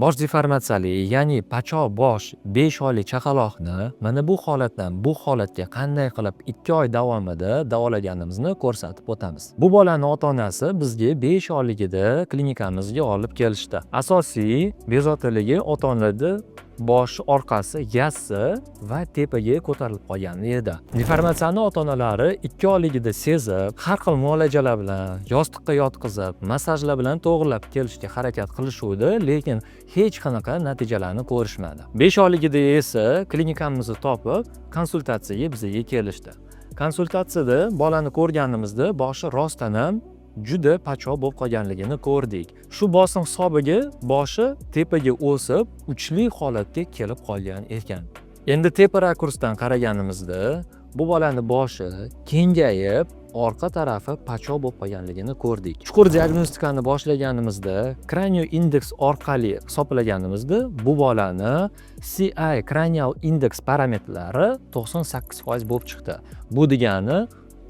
Bosh deformatsiyali, ya'ni pachoq bosh 5 oylik chaqaloqni mana bu holatdan bu holatga qanday qilib 2 oy davomida davolaganimizni ko'rsatib o'tamiz. Bu bolani ota-onasi bizga 5 oyligida klinikamizga olib kelishdi. Asosiy bezovtaligi ota-onada bosh orqasi yassi va tepaga ko'tarilib qolgan edi. Deformatsiyani ota-onalari 2 oyligida sezib, har xil muolajalar bilan, yostiqqa yotqizib, massajlar bilan to'g'rilab kelishga harakat qilishuvdi, lekin hech qanaqa natijalarni ko'rishmadi. 5 oyligida esa klinikamizni topib, konsultatsiyaga bizga kelishdi. Konsultatsiyada bolani ko'rganimizda boshi rostdan ham juda pachoq bo'lib qolganligini ko'rdik. Shu bosim hisobiga boshi tepaga o'sib, uchli holatga kelib qolgan ekan. Endi tepa rakursdan qaraganimizda bu bolani boshi kengayib, orqa tarafi pachoq bo'lib qolganligini ko'rdik. Chuqur diagnostikani boshlaganimizda, kranio indeks orqali hisoblaganimizda bu bolani CI cranial index parametrlari 98% bo'lib chiqdi. Bu degani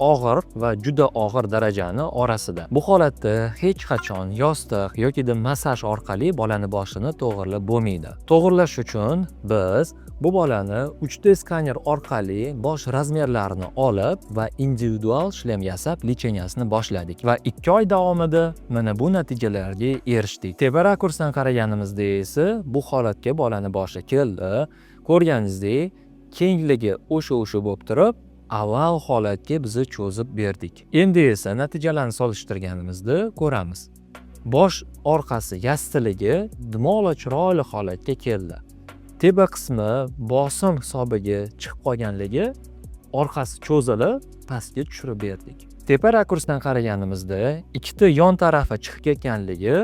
og'ir va juda og'ir darajani orasida. Bu holatda hech qachon yostiq yoki massaj orqali bolani boshini to'g'rilab bo'lmaydi. To'g'irlash uchun biz bu bolani 3D skaner orqali bosh razmerlarini olib va individual shlem yasab lecheniyasini boshladik va 2 oy davomida mana bu natijalarga erishdik. Tepa rakursdan qaraganimizda esa bu holatga bolani boshi keldi. Ko'rganingizdek, kengligi o'sha bo'lib turib, avval holatga bizni cho'zib berdik. Endi esa natijalarni solishtirganimizda ko'ramiz. Bosh orqasi yassiligi dimoqli chiroyli holatga keldi. Tepa qismi bosim hisobiga chiqib qolganligi orqasi cho'zilib, pastga tushirib berdik. Tepa rakursdan qaraganimizda ikkita yon tarafi chiqib ketganligi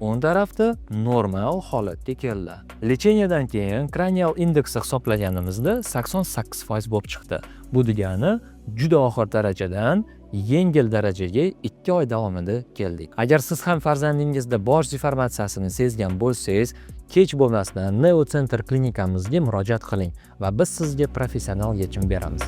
o'ng tarafda normal holatga keldi. Lecheniyadan keyin kranial indeksi hisoblaganimizda 88% bo'lib chiqdi. Bu degani juda og'ir darajadan yengil darajaga 2 oy davomida keldik. Agar siz ham farzandingizda bosh deformatsiyasini sezgan bo'lsangiz, kech bo'lmasdan Neo Center klinikamizga murojaat qiling va biz sizga professional yechim beramiz.